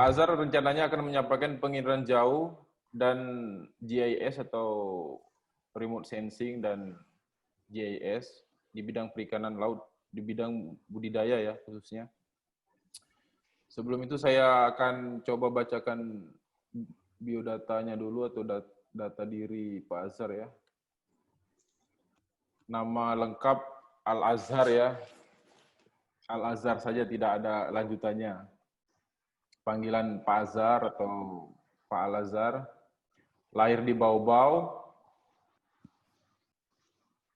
Azhar rencananya akan menyampaikan penginderaan jauh dan GIS atau remote sensing dan GIS di bidang perikanan laut, di bidang budidaya ya khususnya. Sebelum itu saya akan coba bacakan biodatanya dulu atau data diri Pak Azhar ya. Nama lengkap Al-Azhar ya. Al-Azhar saja, tidak ada lanjutannya. Panggilan Pak Azhar atau Pak Al-Azhar. Lahir di Bau-Bau,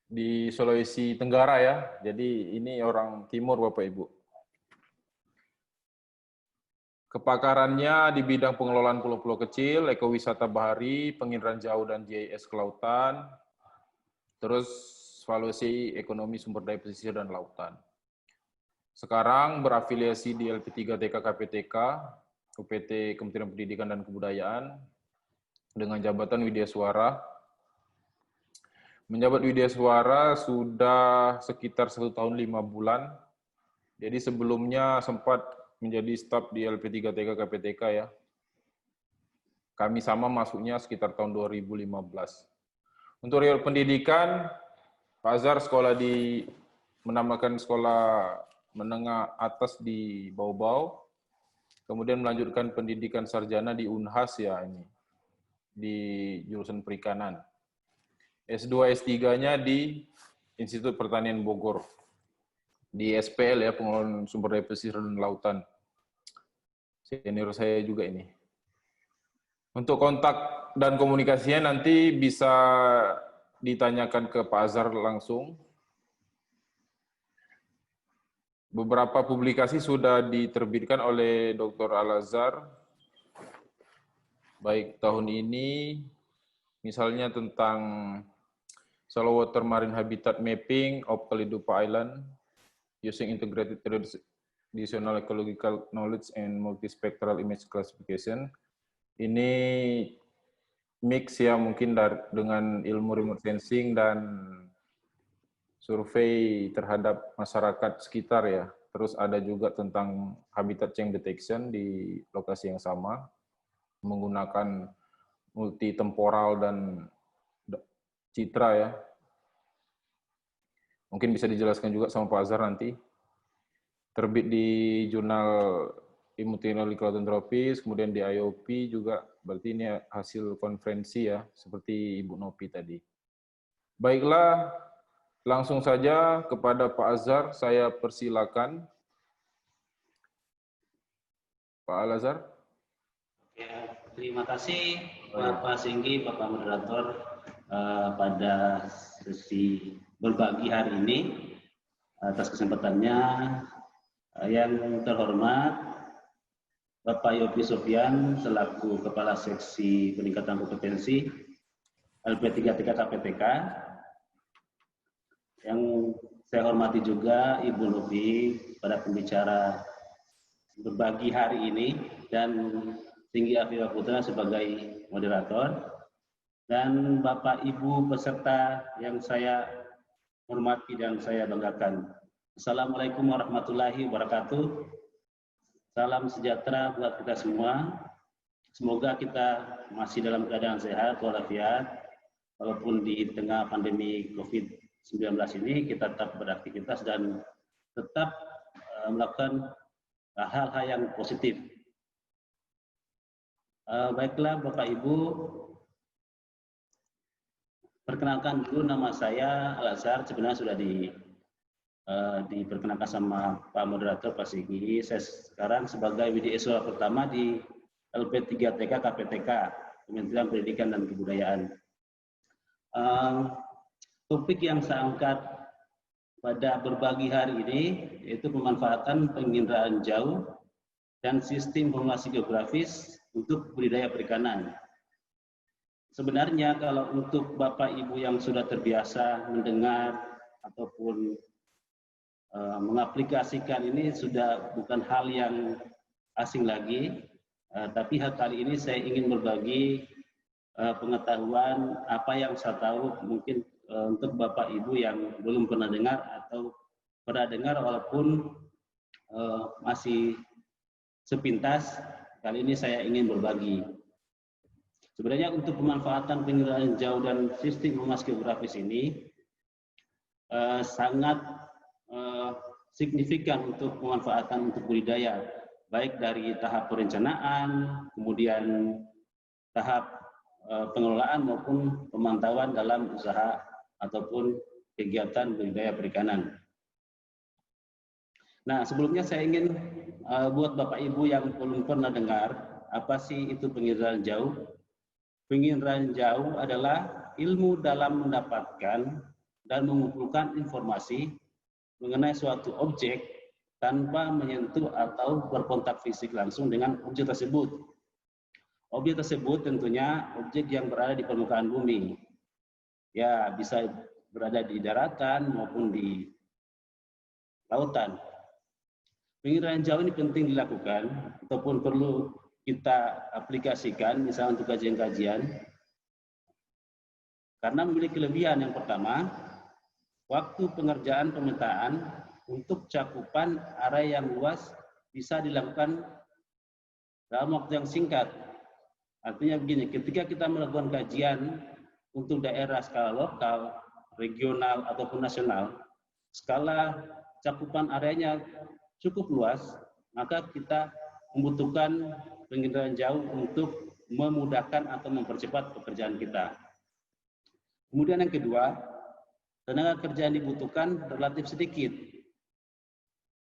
di Sulawesi Tenggara ya. Jadi ini orang timur Bapak Ibu. Kepakarannya di bidang pengelolaan pulau-pulau kecil, ekowisata bahari, penginderaan jauh dan GIS kelautan, terus valuasi ekonomi sumber daya pesisir dan lautan. Sekarang berafiliasi di LP3TK KPTK, UPT Kementerian Pendidikan dan Kebudayaan, dengan jabatan Widya Suara. Menjabat Widya Suara sudah sekitar 1 tahun 5 bulan. Jadi sebelumnya sempat menjadi staf di LP3TK KPTK ya. Kami sama masuknya sekitar tahun 2015. Untuk riwayat pendidikan, Pak Azhar sekolah menambahkan sekolah menengah atas di Bau-Bau, kemudian melanjutkan pendidikan sarjana di Unhas ya ini, di jurusan perikanan. S2, S3-nya di Institut Pertanian Bogor, di SPL ya, pengelolaan sumber daya pesisir dan lautan. Senior saya juga ini. Untuk kontak dan komunikasinya nanti bisa ditanyakan ke Pak Azhar langsung. Beberapa publikasi sudah diterbitkan oleh Dr. Al-Azhar, baik tahun ini, misalnya tentang Saltwater Marine Habitat Mapping of Kalidupa Island, using integrated traditional ecological knowledge and multispectral image classification. Ini mix ya mungkin dengan ilmu remote sensing dan survei terhadap masyarakat sekitar ya. Terus ada juga tentang habitat change detection di lokasi yang sama, menggunakan multitemporal dan citra ya. Mungkin bisa dijelaskan juga sama Pak Azhar nanti. Terbit di jurnal Ilmu Teknologi Kelautan Tropis, kemudian di IOP juga, berarti ini hasil konferensi ya, seperti Ibu Nopi tadi. Baiklah, langsung saja kepada Pak Azhar, saya persilakan. Pak Al-Azhar. Ya, terima kasih Bapak Singgi, Bapak Moderator, pada sesi berbagi hari ini atas kesempatannya. Yang terhormat Bapak Yopi Sofyan selaku Kepala Seksi Peningkatan Kompetensi LP3TK KPTK. Yang saya hormati juga Ibu Nopi pada pembicara berbagi hari ini, dan Singgi Afifah Putra sebagai moderator, dan Bapak Ibu peserta yang saya hormati dan saya banggakan. Assalamualaikum warahmatullahi wabarakatuh. Salam sejahtera buat kita semua. Semoga kita masih dalam keadaan sehat walafiat, walaupun di tengah pandemi COVID-19 ini kita tetap beraktivitas dan tetap melakukan hal-hal yang positif. Baiklah Bapak Ibu, perkenalkan dulu, nama saya Al-Azhar, sebenarnya sudah diperkenalkan sama Pak Moderator Pak Sigi. Saya sekarang sebagai WDSW pertama di LP3TK KPTK, Kementerian Pendidikan dan Kebudayaan. Topik yang saya angkat pada berbagi hari ini yaitu pemanfaatan penginderaan jauh dan sistem informasi geografis untuk budidaya perikanan. Sebenarnya kalau untuk Bapak Ibu yang sudah terbiasa mendengar ataupun mengaplikasikan ini sudah bukan hal yang asing lagi, tapi kali ini saya ingin berbagi pengetahuan apa yang saya tahu, mungkin untuk Bapak Ibu yang belum pernah dengar atau pernah dengar walaupun masih sepintas, kali ini saya ingin berbagi. Sebenarnya untuk pemanfaatan penginderaan jauh dan sistem informasi geografis ini sangat signifikan untuk pemanfaatan untuk budidaya, baik dari tahap perencanaan, kemudian tahap pengelolaan maupun pemantauan dalam usaha ataupun kegiatan budidaya perikanan. Nah, sebelumnya saya ingin buat Bapak Ibu yang belum pernah dengar, apa sih itu penginderaan jauh? Penginderaan jauh adalah ilmu dalam mendapatkan dan mengumpulkan informasi mengenai suatu objek tanpa menyentuh atau berkontak fisik langsung dengan objek tersebut. Objek tersebut tentunya objek yang berada di permukaan bumi. Ya, bisa berada di daratan maupun di lautan. Penginderaan jauh ini penting dilakukan ataupun perlu kita aplikasikan misalnya untuk kajian-kajian karena memiliki kelebihan. Yang pertama, waktu pengerjaan pemetaan untuk cakupan area yang luas bisa dilakukan dalam waktu yang singkat. Artinya begini, ketika kita melakukan kajian untuk daerah skala lokal, regional ataupun nasional, skala cakupan areanya cukup luas, maka kita membutuhkan penginderaan jauh untuk memudahkan atau mempercepat pekerjaan kita. Kemudian yang kedua, tenaga kerja yang dibutuhkan relatif sedikit.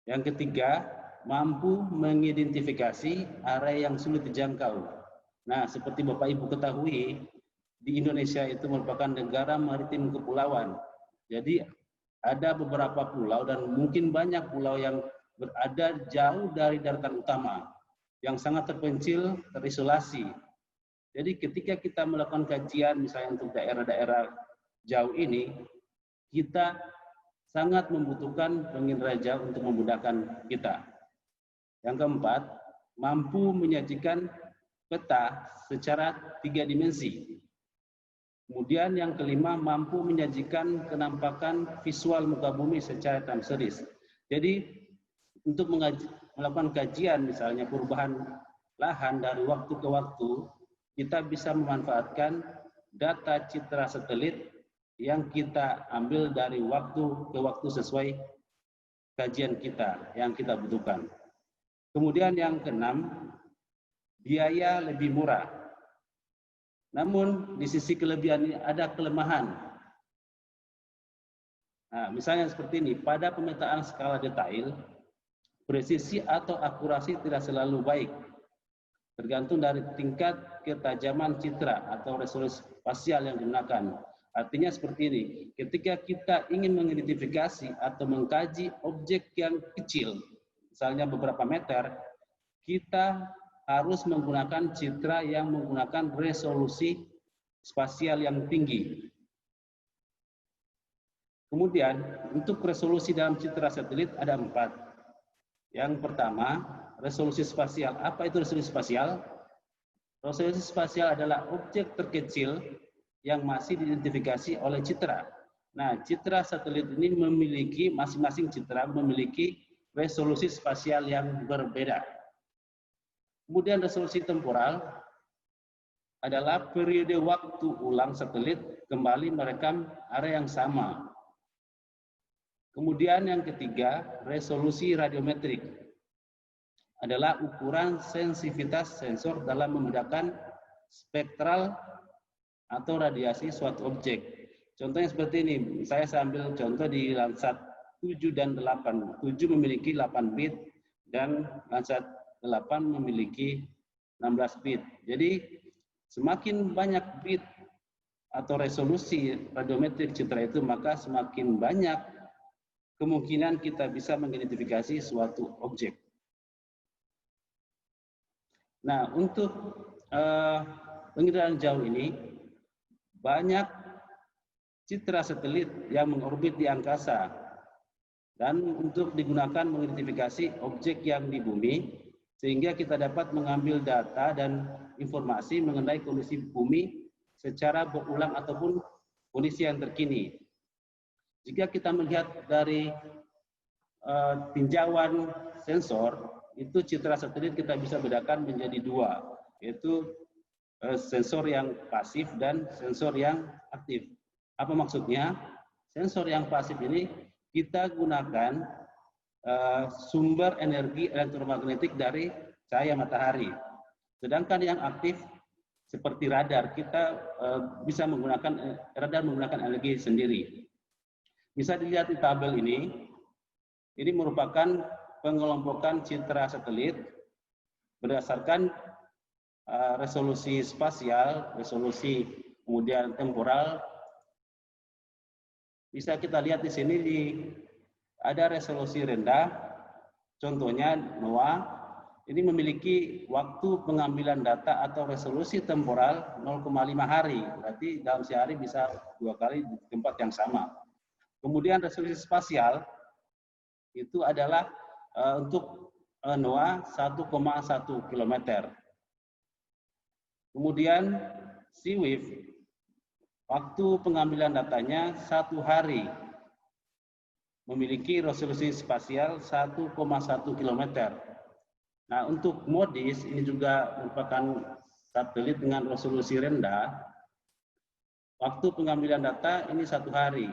Yang ketiga, mampu mengidentifikasi area yang sulit dijangkau. Nah, seperti Bapak Ibu ketahui, di Indonesia itu merupakan negara maritim kepulauan. Jadi ada beberapa pulau dan mungkin banyak pulau yang berada jauh dari daratan utama, yang sangat terpencil, terisolasi. Jadi ketika kita melakukan kajian misalnya untuk daerah-daerah jauh ini, kita sangat membutuhkan penginderaan jauh untuk memudahkan kita. Yang keempat, mampu menyajikan peta secara 3 dimensi. Kemudian yang kelima, mampu menyajikan kenampakan visual muka bumi secara time series. Jadi untuk melakukan kajian misalnya perubahan lahan dari waktu ke waktu, kita bisa memanfaatkan data citra satelit yang kita ambil dari waktu ke waktu sesuai kajian kita yang kita butuhkan. Kemudian yang keenam, biaya lebih murah. Namun di sisi kelebihan ini ada kelemahan. Nah, misalnya seperti ini, pada pemetaan skala detail, presisi atau akurasi tidak selalu baik, tergantung dari tingkat ketajaman citra atau resolusi spasial yang digunakan. Artinya seperti ini, ketika kita ingin mengidentifikasi atau mengkaji objek yang kecil, misalnya beberapa meter, kita harus menggunakan citra yang menggunakan resolusi spasial yang tinggi. Kemudian, untuk resolusi dalam citra satelit ada 4. Yang pertama, resolusi spasial. Apa itu resolusi spasial? Resolusi spasial adalah objek terkecil yang masih diidentifikasi oleh citra. Nah, citra satelit ini memiliki, masing-masing citra memiliki resolusi spasial yang berbeda. Kemudian resolusi temporal adalah periode waktu ulang satelit kembali merekam area yang sama. Kemudian yang ketiga, resolusi radiometrik adalah ukuran sensitivitas sensor dalam membedakan spektral atau radiasi suatu objek. Contohnya seperti ini, saya ambil contoh di Landsat 7 dan 8. 7 memiliki 8 bit dan Landsat 8 memiliki 16 bit. Jadi semakin banyak bit atau resolusi radiometrik citra itu, maka semakin banyak kemungkinan kita bisa mengidentifikasi suatu objek. Nah, untuk penginderaan jauh ini, banyak citra satelit yang mengorbit di angkasa. Dan untuk digunakan mengidentifikasi objek yang di bumi, sehingga kita dapat mengambil data dan informasi mengenai kondisi bumi secara berulang ataupun kondisi yang terkini. Jika kita melihat dari tinjauan sensor, itu citra satelit kita bisa bedakan menjadi dua, yaitu sensor yang pasif dan sensor yang aktif. Apa maksudnya? Sensor yang pasif ini kita gunakan sumber energi elektromagnetik dari cahaya matahari. Sedangkan yang aktif seperti radar, kita bisa menggunakan energi sendiri. Bisa dilihat di tabel ini merupakan pengelompokan citra satelit berdasarkan resolusi spasial, resolusi kemudian temporal. Bisa kita lihat di sini ada resolusi rendah, contohnya NOAA. Ini memiliki waktu pengambilan data atau resolusi temporal 0,5 hari. Berarti dalam sehari bisa 2 kali di tempat yang sama. Kemudian resolusi spasial itu adalah untuk NOAA 1,1 km. Kemudian SeaWiv, waktu pengambilan datanya 1 hari. Memiliki resolusi spasial 1,1 km. Nah, untuk MODIS ini juga merupakan satelit dengan resolusi rendah. Waktu pengambilan data ini 1 hari.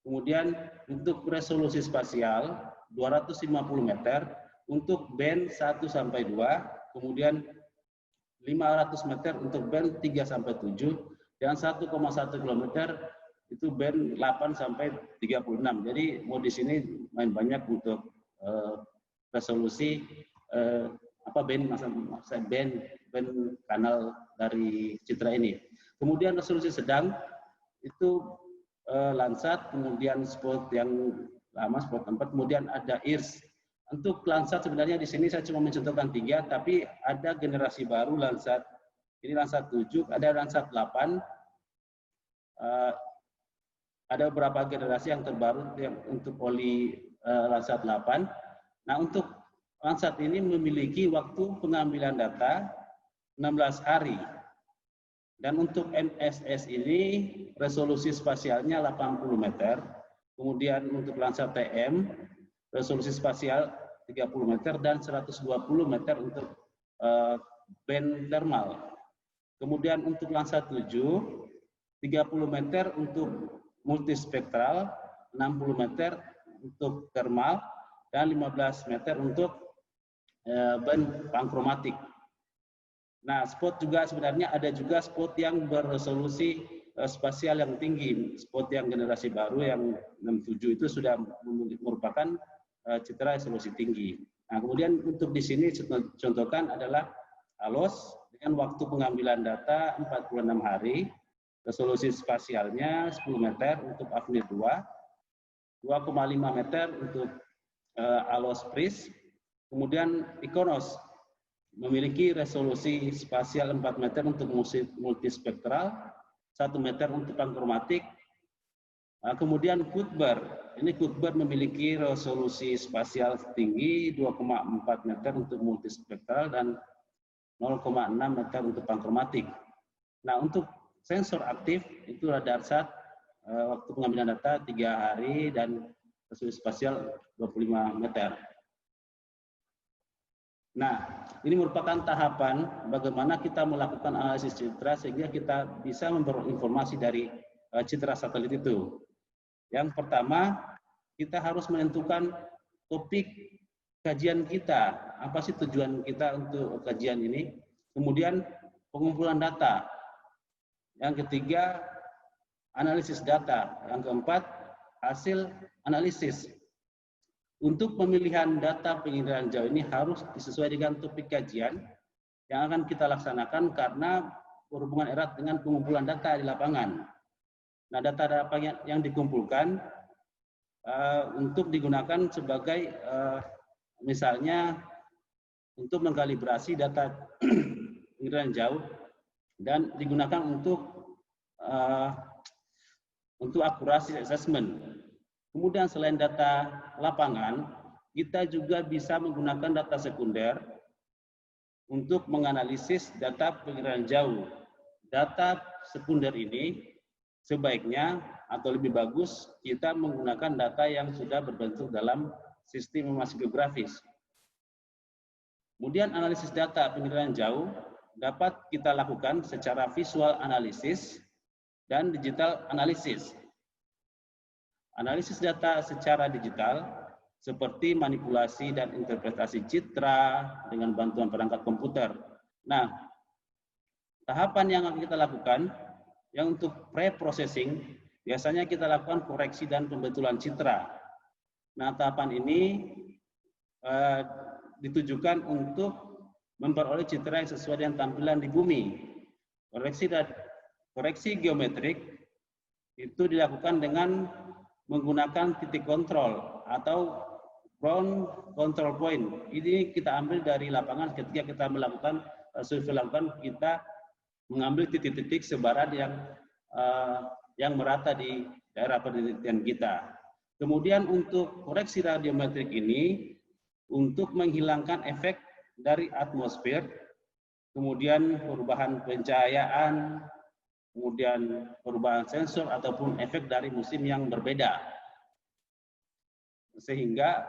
Kemudian untuk resolusi spasial 250 meter, untuk band 1 sampai 2, kemudian 500 meter untuk band 3 sampai 7, dan 1,1 km itu band 8 sampai 36. Jadi MODIS ini main banyak untuk resolusi band kanal dari citra ini. Kemudian resolusi sedang itu Landsat, kemudian spot yang lama, spot 4, kemudian ada IRS. Untuk Landsat sebenarnya di sini saya cuma mencontohkan 3, tapi ada generasi baru Landsat. Ini Landsat 7, ada Landsat 8. Ada beberapa generasi yang terbaru yang untuk Landsat 8. Nah, untuk Landsat ini memiliki waktu pengambilan data 16 hari. Dan untuk MSS ini resolusi spasialnya 80 meter. Kemudian untuk Landsat TM resolusi spasial 30 meter dan 120 meter untuk band thermal. Kemudian untuk Landsat 7 30 meter untuk multispektral, 60 meter untuk thermal, dan 15 meter untuk band pankromatik. Nah, spot juga sebenarnya ada juga spot yang berresolusi spasial yang tinggi. Spot yang generasi baru yang 67 itu sudah merupakan citra resolusi tinggi. Nah, kemudian untuk di sini contohkan adalah ALOS dengan waktu pengambilan data 46 hari, resolusi spasialnya 10 meter untuk AFNIR 2, 2,5 meter untuk ALOS PRIS, kemudian IKONOS memiliki resolusi spasial 4 meter untuk multispektral, 1 meter untuk pankromatik. Kemudian Kuiper, ini Kuiper memiliki resolusi spasial tinggi 2,4 meter untuk multispektral dan 0,6 meter untuk pankromatik. Nah, untuk sensor aktif itu RadarSat, waktu pengambilan data 3 hari dan resolusi spasial 25 meter. Nah, ini merupakan tahapan bagaimana kita melakukan analisis citra sehingga kita bisa memperoleh informasi dari citra satelit itu. Yang pertama, kita harus menentukan topik kajian kita. Apa sih tujuan kita untuk kajian ini? Kemudian pengumpulan data. Yang ketiga, analisis data. Yang keempat, hasil analisis. Untuk pemilihan data penginderaan jauh ini harus disesuaikan dengan topik kajian yang akan kita laksanakan karena berhubungan erat dengan pengumpulan data di lapangan. Nah, data yang dikumpulkan untuk digunakan sebagai misalnya untuk mengkalibrasi data penginderaan jauh dan digunakan untuk akurasi assessment. Kemudian selain data lapangan, kita juga bisa menggunakan data sekunder untuk menganalisis data penginderaan jauh. Data sekunder ini sebaiknya atau lebih bagus kita menggunakan data yang sudah berbentuk dalam sistem informasi geografis. Kemudian analisis data penilaian jauh dapat kita lakukan secara visual analisis dan digital analisis. Analisis data secara digital seperti manipulasi dan interpretasi citra dengan bantuan perangkat komputer. Nah, tahapan yang akan kita lakukan, yang untuk pre-processing, biasanya kita lakukan koreksi dan pembetulan citra. Nah, tahapan ini ditujukan untuk memperoleh citra yang sesuai dengan tampilan di bumi. Koreksi geometrik itu dilakukan dengan menggunakan titik kontrol atau ground control point. Ini kita ambil dari lapangan ketika kita melakukan survei lapangan, kita mengambil titik-titik sebaran yang merata di daerah penelitian kita. Kemudian untuk koreksi radiometrik ini untuk menghilangkan efek dari atmosfer, kemudian perubahan pencahayaan, kemudian perubahan sensor ataupun efek dari musim yang berbeda. Sehingga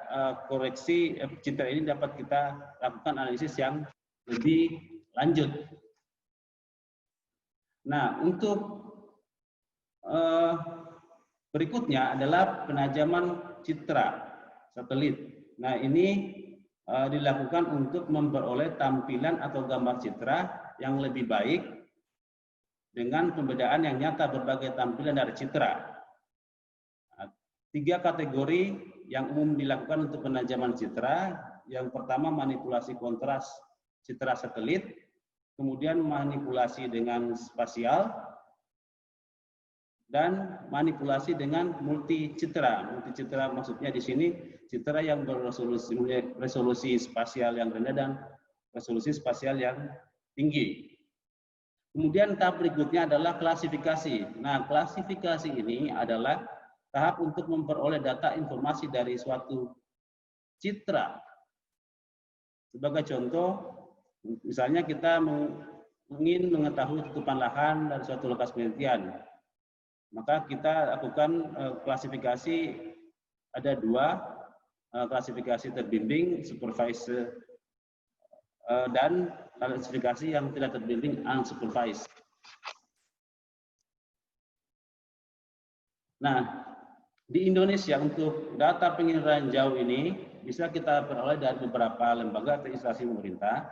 koreksi citra ini dapat kita lakukan analisis yang lebih lanjut. Nah, untuk berikutnya adalah penajaman citra satelit. Nah, ini dilakukan untuk memperoleh tampilan atau gambar citra yang lebih baik dengan pembedaan yang nyata berbagai tampilan dari citra. 3 kategori yang umum dilakukan untuk penajaman citra. Yang pertama manipulasi kontras citra satelit, kemudian manipulasi dengan spasial, dan manipulasi dengan multi citra. Multi citra maksudnya di sini citra yang resolusi spasial yang rendah dan resolusi spasial yang tinggi. Kemudian tahap berikutnya adalah klasifikasi. Nah, klasifikasi ini adalah tahap untuk memperoleh data informasi dari suatu citra. Sebagai contoh, misalnya kita ingin mengetahui tutupan lahan dari suatu lokasi penelitian. Maka kita lakukan klasifikasi, ada 2, klasifikasi terbimbing, supervised, dan klasifikasi yang tidak terbimbing, unsupervised. Nah, di Indonesia untuk data penginderaan jauh ini bisa kita peroleh dari beberapa lembaga atau instansi pemerintah.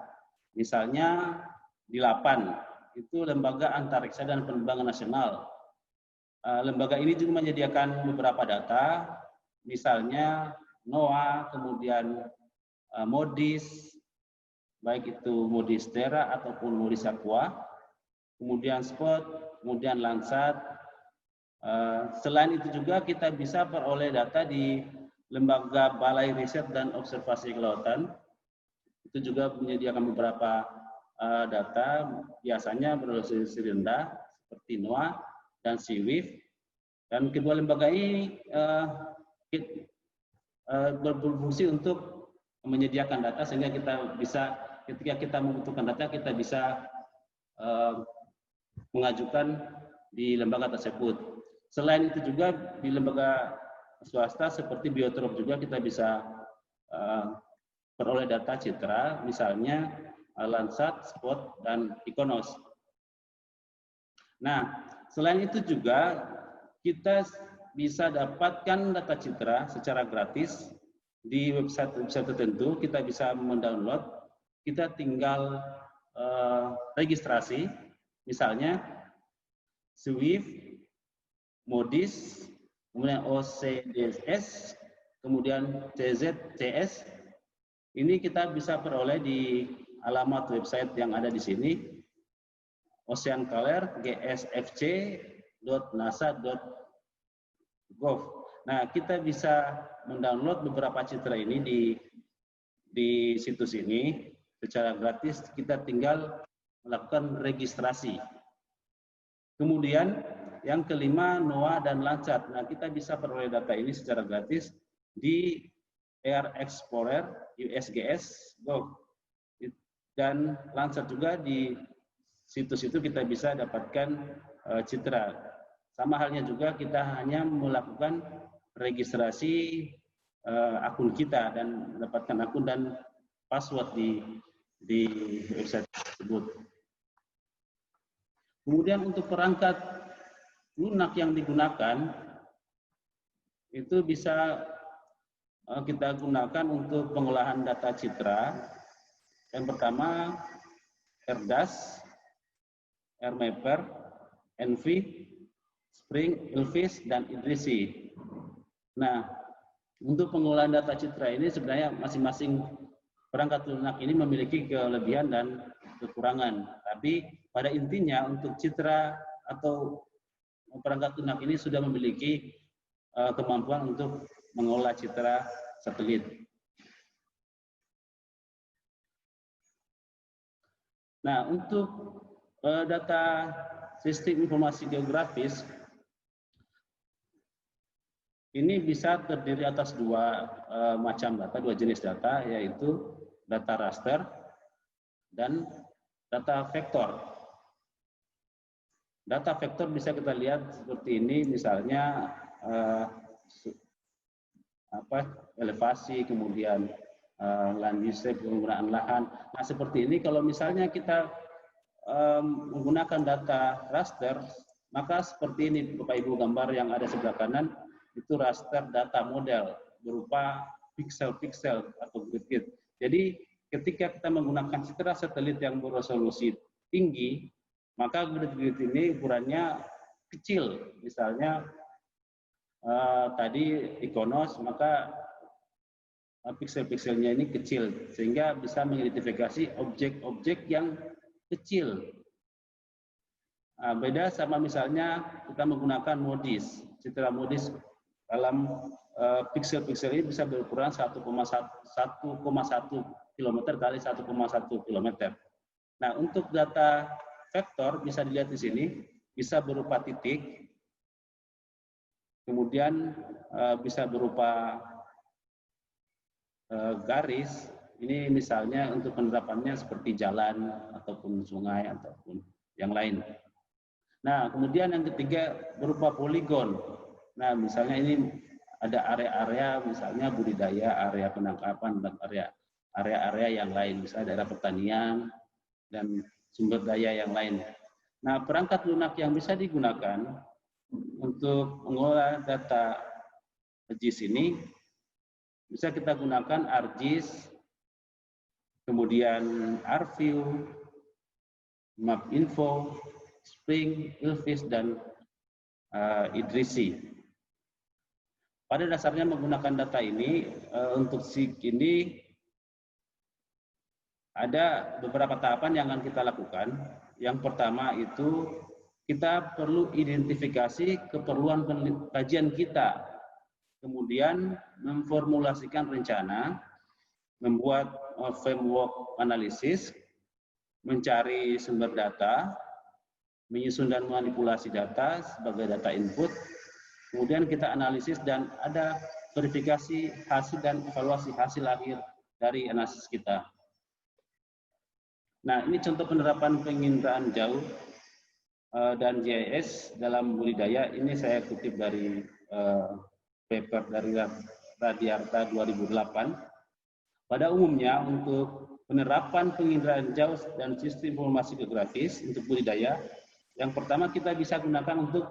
Misalnya di LAPAN, itu Lembaga Antariksa dan Penerbangan Nasional. Lembaga ini juga menyediakan beberapa data, misalnya NOAA, kemudian MODIS, baik itu MODIS Terra ataupun MODIS Aqua, kemudian SPOT, kemudian Landsat. Selain itu juga kita bisa peroleh data di Lembaga Balai Riset dan Observasi Kelautan. Itu juga menyediakan beberapa data, biasanya berresolusi rendah seperti NOAA dan SeaWiF. Dan kedua lembaga ini berfungsi untuk menyediakan data sehingga kita bisa, ketika kita membutuhkan data, kita bisa mengajukan di lembaga tersebut. Selain itu juga di lembaga swasta seperti Biotrop juga kita bisa peroleh data citra, misalnya Landsat, SPOT, dan Ikonos. Nah, selain itu juga kita bisa dapatkan data citra secara gratis di website tertentu. Kita bisa mendownload, kita tinggal registrasi, misalnya SeaWiF, MODIS, kemudian OCDS, kemudian CZCS. Ini kita bisa peroleh di alamat website yang ada di sini, oceancolour.gsfc.nasa.gov. Nah, kita bisa mendownload beberapa citra ini di situs ini secara gratis. Kita tinggal melakukan registrasi. Kemudian yang kelima, NOAA dan Landsat. Nah, kita bisa peroleh data ini secara gratis di Air Explorer USGS.gov. Dan Landsat juga di situs itu kita bisa dapatkan citra. Sama halnya juga kita hanya melakukan registrasi akun kita dan mendapatkan akun, dan password di website tersebut. Kemudian untuk perangkat lunak yang digunakan itu bisa kita gunakan untuk pengolahan data citra. Yang pertama RDAS, RMapper, Envy, Spring, Ilvis, dan Idrisi. Nah, untuk pengolahan data citra ini sebenarnya masing-masing perangkat lunak ini memiliki kelebihan dan kekurangan. Tapi pada intinya untuk citra atau perangkat lunak ini sudah memiliki kemampuan untuk mengolah citra satelit. Nah, untuk data sistem informasi geografis ini bisa terdiri atas dua macam data, dua jenis data, yaitu data raster dan data vektor. Data vektor bisa kita lihat seperti ini, misalnya elevasi, kemudian land usage, penggunaan lahan. Nah, seperti ini kalau misalnya kita menggunakan data raster, maka seperti ini Bapak Ibu gambar yang ada sebelah kanan, itu raster data model berupa piksel-piksel atau grid-grid. Jadi ketika kita menggunakan citra satelit yang beresolusi tinggi, maka grid-grid ini ukurannya kecil. Misalnya tadi Ikonos, maka piksel-pikselnya ini kecil, sehingga bisa mengidentifikasi objek-objek yang kecil. Beda sama misalnya kita menggunakan MODIS. Citra MODIS dalam piksel-piksel ini bisa berukuran 1,1 km kali 1,1 km. Nah, untuk data vektor bisa dilihat di sini, bisa berupa titik, kemudian bisa berupa garis. Ini misalnya untuk penerapannya seperti jalan ataupun sungai ataupun yang lain. Nah, kemudian yang ketiga berupa poligon. Nah, misalnya ini ada area-area misalnya budidaya, area penangkapan, dan area-area yang lain, misalnya daerah pertanian dan sumber daya yang lain. Nah, perangkat lunak yang bisa digunakan untuk mengolah data GIS ini bisa kita gunakan ArcGIS, kemudian ArcView, MapInfo, Spring, Ilvis, dan Idrisi. Pada dasarnya menggunakan data ini, untuk SIG ini ada beberapa tahapan yang akan kita lakukan. Yang pertama itu kita perlu identifikasi keperluan kajian kita, kemudian memformulasikan rencana, membuat framework analisis, mencari sumber data, menyusun dan manipulasi data sebagai data input, kemudian kita analisis dan ada verifikasi hasil dan evaluasi hasil akhir dari analisis kita. Nah, ini contoh penerapan penginderaan jauh dan GIS dalam budidaya. Ini saya kutip dari paper dari Radiarta 2008. Pada umumnya untuk penerapan penginderaan jauh dan sistem informasi geografis untuk budidaya, yang pertama kita bisa gunakan untuk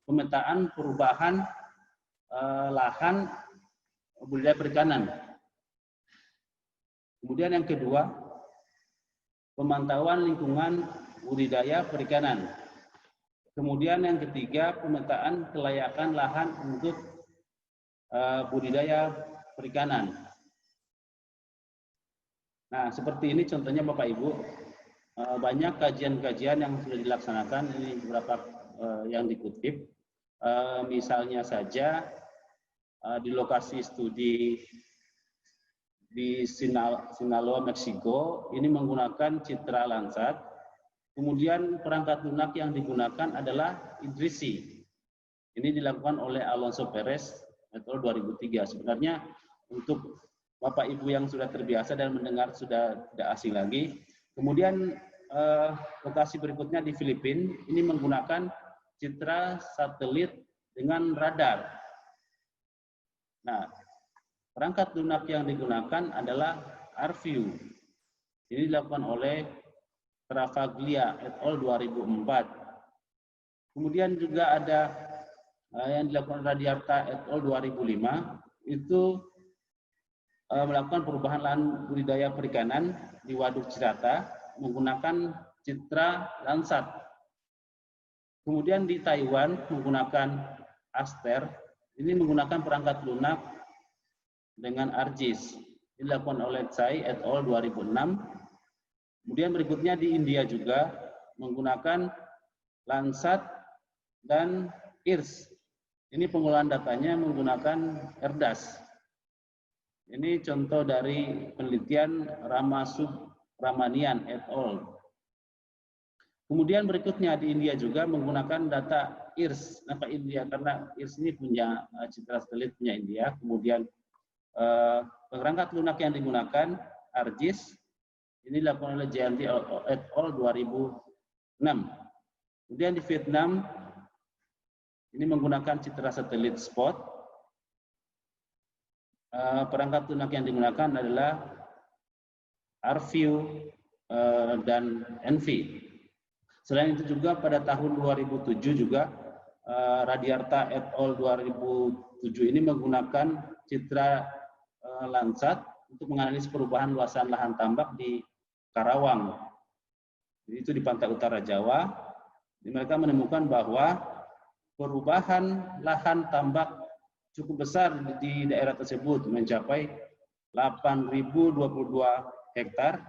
pemetaan perubahan lahan budidaya perikanan. Kemudian yang kedua, pemantauan lingkungan budidaya perikanan. Kemudian yang ketiga, pemetaan kelayakan lahan untuk budidaya perikanan. Nah, seperti ini contohnya Bapak Ibu, banyak kajian-kajian yang sudah dilaksanakan, ini beberapa yang dikutip. Misalnya saja di lokasi studi di Sinaloa, Meksiko, ini menggunakan citra Landsat. Kemudian perangkat lunak yang digunakan adalah Idrisi. Ini dilakukan oleh Alonso Perez tahun 2003. Sebenarnya untuk Bapak Ibu yang sudah terbiasa dan mendengar sudah tidak asing lagi. Kemudian lokasi berikutnya di Filipina, ini menggunakan citra satelit dengan radar. Nah, perangkat lunak yang digunakan adalah ARView. Ini dilakukan oleh Travaglia et al. 2004. Kemudian juga ada yang dilakukan Radiarta et al. 2005, itu melakukan perubahan lahan budidaya perikanan di Waduk Cirata menggunakan citra Landsat. Kemudian di Taiwan menggunakan Aster, ini menggunakan perangkat lunak dengan ARGIS. Ini dilakukan oleh Tsai et al. 2006. Kemudian berikutnya di India juga menggunakan Landsat dan IRS. Ini pengolahan datanya menggunakan ERDAS. Ini contoh dari penelitian Ramasubramanian et al. Kemudian berikutnya di India juga menggunakan data IRS. Kenapa India? Karena IRS ini punya citra satelit punya India. Kemudian perangkat lunak yang digunakan ARGIS. Ini dilakukan oleh Jayanti et al. 2006. Kemudian di Vietnam ini menggunakan citra satelit SPOT. Perangkat lunak yang digunakan adalah ARView dan ENVI. Selain itu juga pada tahun 2007 juga Radiarta et al. 2007 ini menggunakan citra Landsat untuk menganalisis perubahan luasan lahan tambak di Karawang. Itu di pantai utara Jawa. Mereka menemukan bahwa perubahan lahan tambak cukup besar di daerah tersebut, mencapai 8.022 hektar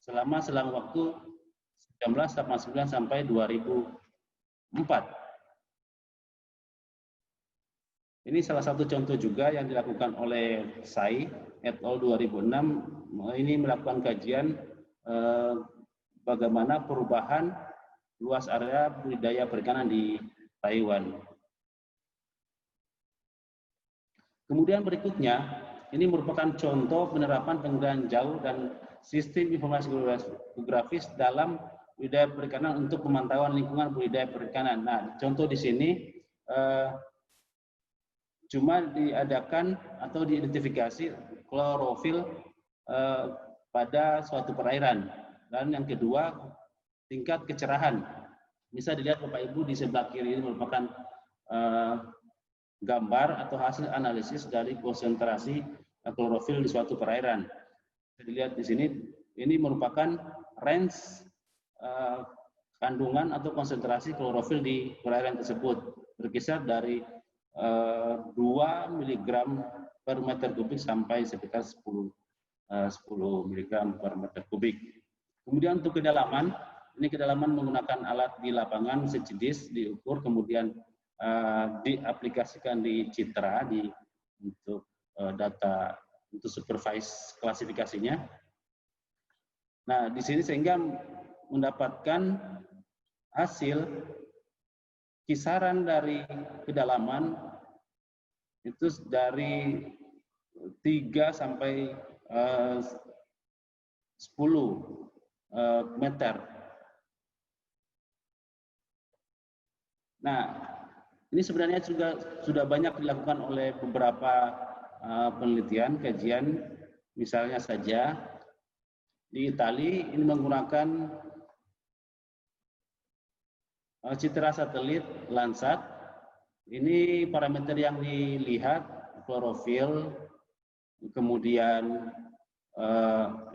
selama waktu 1989 sampai 2004. Ini salah satu contoh juga yang dilakukan oleh Tsai et al. 2006. Ini melakukan kajian bagaimana perubahan luas area budidaya perikanan di Taiwan. Kemudian berikutnya, ini merupakan contoh penerapan pengendalian jauh dan sistem informasi geografis dalam budidaya perikanan untuk pemantauan lingkungan budidaya perikanan. Nah, contoh di sini cuma diadakan atau diidentifikasi klorofil pada suatu perairan. Dan yang kedua, tingkat kecerahan. Bisa dilihat Bapak Ibu di sebelah kiri ini merupakan gambar atau hasil analisis dari konsentrasi klorofil di suatu perairan. Bisa dilihat di sini, ini merupakan range kandungan atau konsentrasi klorofil di perairan tersebut. Berkisar dari 2 mg per meter kubik sampai sekitar 10 mg per meter kubik. Kemudian untuk kedalaman, ini kedalaman menggunakan alat di lapangan sejenis diukur, kemudian diaplikasikan di citra untuk data untuk supervise klasifikasinya. Nah, di sini sehingga mendapatkan hasil kisaran dari kedalaman itu dari 3 sampai 10 meter. Nah, ini sebenarnya juga sudah banyak dilakukan oleh beberapa penelitian, kajian. Misalnya saja di Italia ini menggunakan citra satelit Landsat. Ini parameter yang dilihat klorofil, kemudian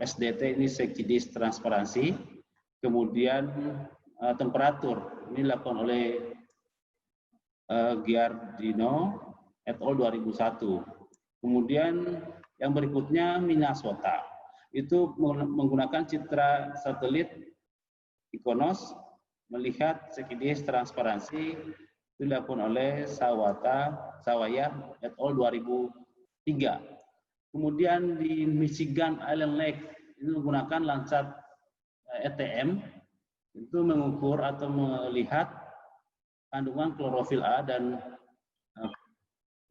SDT ini sekidis transparansi, kemudian temperatur ini dilakukan oleh Giardino et al. 2001. Kemudian yang berikutnya Minnesota, itu menggunakan citra satelit IKONOS, melihat sekidis transparansi, itu dilakukan oleh Sawaya et al. 2003. Kemudian di Michigan Island Lake ini menggunakan Landsat ETM, itu mengukur atau melihat kandungan klorofil A dan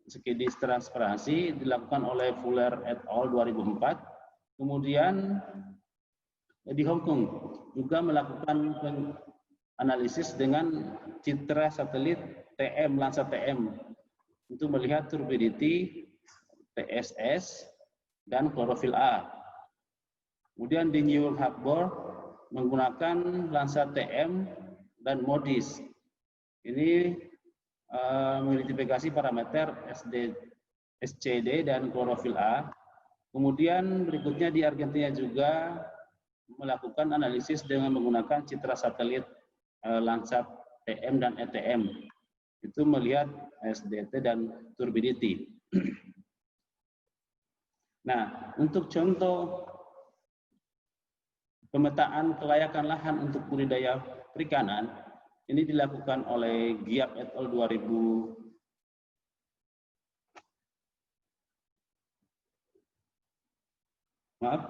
sekidis transparansi, dilakukan oleh Fuller et al. 2004. Kemudian di Hong Kong juga melakukan analisis dengan citra satelit TM, Landsat TM, untuk melihat turbidity, TSS, dan klorofil A. Kemudian di New York Harbor menggunakan Landsat TM dan MODIS. Ini mengidentifikasi parameter SCD dan klorofil A. Kemudian berikutnya di Argentina juga melakukan analisis dengan menggunakan citra satelit Landsat TM dan ETM. Itu melihat SDT dan turbidity. Nah, untuk contoh pemetaan kelayakan lahan untuk budidaya perikanan, ini dilakukan oleh Giap et al. 2000. Maaf,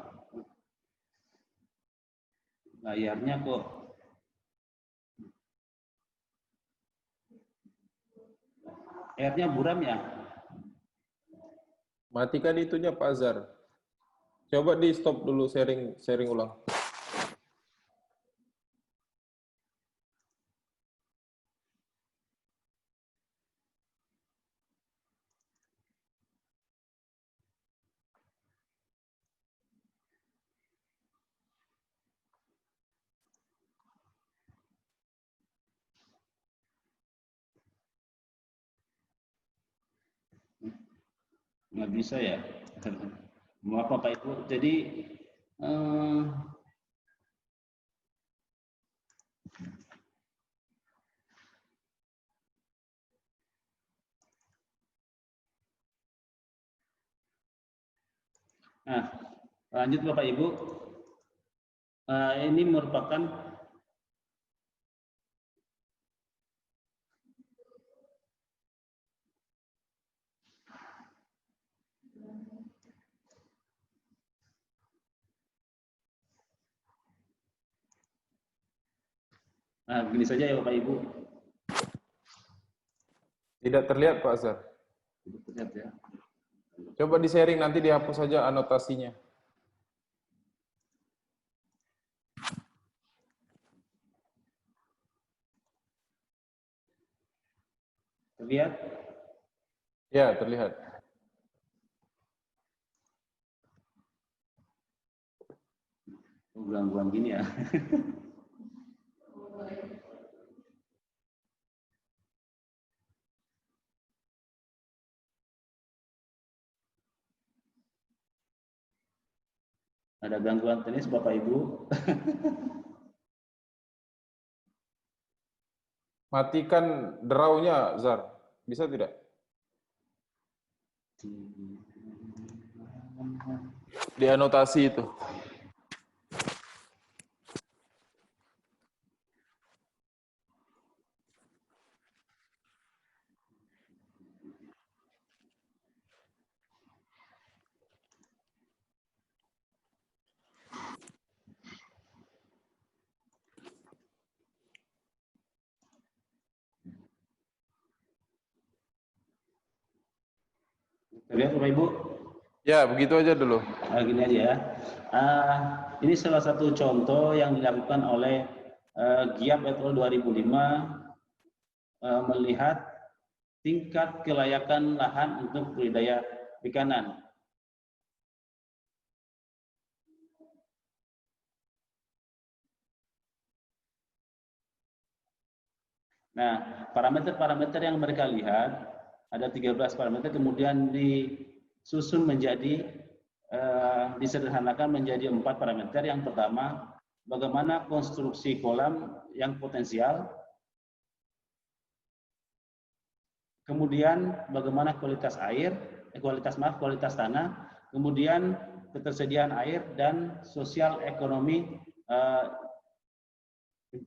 layarnya kok airnya buram ya? Matikan itunya Pak Azhar. Coba di stop dulu sharing ulang. Nggak bisa ya? Maaf Bapak Ibu. Jadi nah, lanjut Bapak Ibu. Ini merupakan begini saja ya Bapak Ibu. Tidak terlihat Pak Azhar. Tidak terlihat ya. Coba di sharing, nanti dihapus saja anotasinya. Terlihat? Ya, terlihat. Gangguan gini ya. Ada gangguan teknis Bapak Ibu. Matikan draw-nya, Zar. Bisa tidak? Di anotasi itu. Terlihat Bapak Ibu? Ya, begitu aja dulu. Gini aja ya. Ini salah satu contoh yang dilakukan oleh Giap et al. 2005 melihat tingkat kelayakan lahan untuk budidaya perikanan. Nah, parameter-parameter yang mereka lihat, ada 13 parameter, kemudian disusun menjadi, disederhanakan menjadi 4 parameter. Yang pertama, bagaimana konstruksi kolam yang potensial. Kemudian, bagaimana kualitas air, kualitas tanah. Kemudian, ketersediaan air dan sosial ekonomi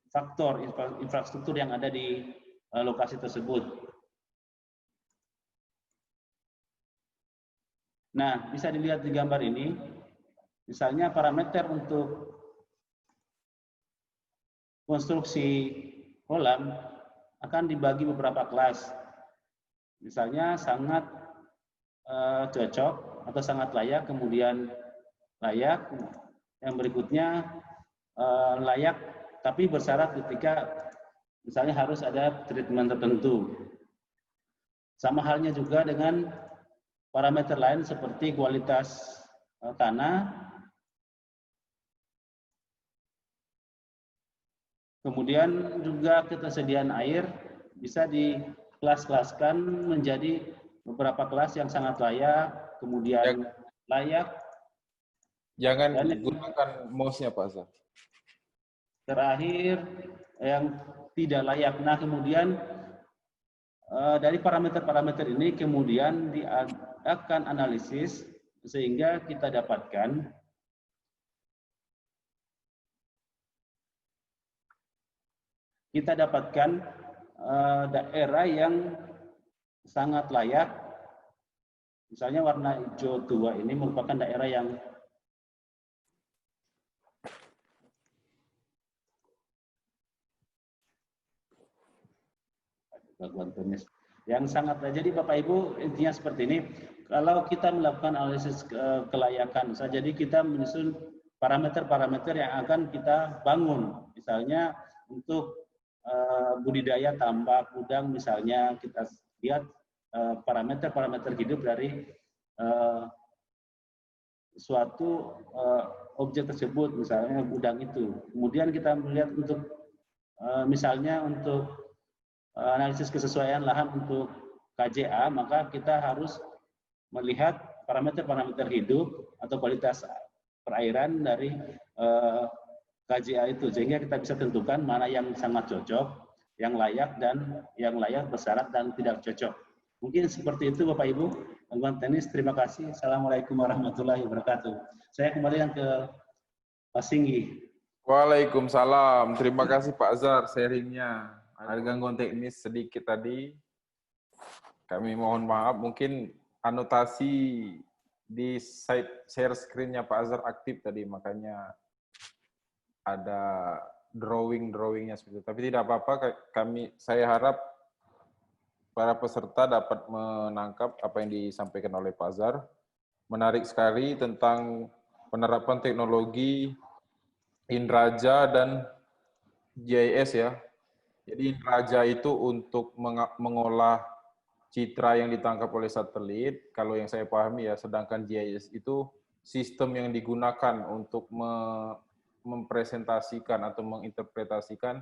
faktor infrastruktur yang ada di lokasi tersebut. Nah, bisa dilihat di gambar ini, misalnya parameter untuk konstruksi kolam akan dibagi beberapa kelas. Misalnya sangat cocok atau sangat layak, kemudian layak, yang berikutnya layak tapi bersyarat ketika misalnya harus ada treatment tertentu. Sama halnya juga dengan parameter lain seperti kualitas tanah, Kemudian juga ketersediaan air bisa dikelas-kelaskan menjadi beberapa kelas yang sangat layak, kemudian layak, Jangan dan gunakan mouse-nya Pak Azhar. terakhir yang tidak layak. Nah, kemudian dari parameter-parameter ini kemudian diadakan analisis sehingga kita dapatkan daerah yang sangat layak. Misalnya warna hijau tua ini merupakan daerah yang gangguan tunis yang sangat. Jadi Bapak Ibu, intinya seperti ini. Kalau kita melakukan analisis kelayakan, jadi kita menyusun parameter-parameter yang akan kita bangun. Misalnya untuk budidaya tambak udang, misalnya kita lihat parameter-parameter hidup dari suatu objek tersebut, misalnya udang itu. Kemudian kita melihat untuk misalnya untuk analisis kesesuaian lahan untuk KJA, maka kita harus melihat parameter-parameter hidup atau kualitas perairan dari KJA itu, sehingga kita bisa tentukan mana yang sangat cocok, yang layak, dan yang layak bersyarat dan tidak cocok. Mungkin seperti itu Bapak Ibu. Gangguan teknis, terima kasih. Assalamualaikum warahmatullahi wabarakatuh. Saya kembalikan ke Pak Singgi. Waalaikumsalam. Terima kasih Pak Azhar sharingnya. Ada gangguan teknis sedikit tadi. Kami mohon maaf. Mungkin anotasi di share screen-nya Pak Azhar aktif tadi, makanya ada drawing-drawingnya seperti itu. Tapi tidak apa-apa. Saya harap para peserta dapat menangkap apa yang disampaikan oleh Pak Azhar. Menarik sekali tentang penerapan teknologi Indraja dan GIS ya. Jadi Indraja itu untuk mengolah citra yang ditangkap oleh satelit, kalau yang saya pahami ya, sedangkan GIS itu sistem yang digunakan untuk mempresentasikan atau menginterpretasikan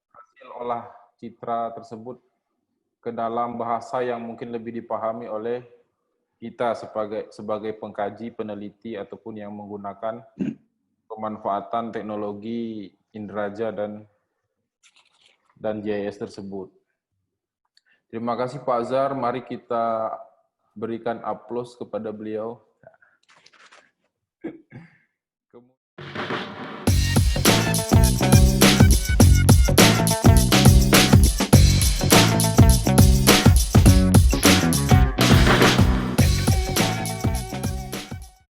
hasil olah citra tersebut ke dalam bahasa yang mungkin lebih dipahami oleh kita sebagai pengkaji, peneliti, ataupun yang menggunakan pemanfaatan teknologi Indraja dan GIS tersebut. Terima kasih Pak Azhar, mari kita berikan aplaus kepada beliau.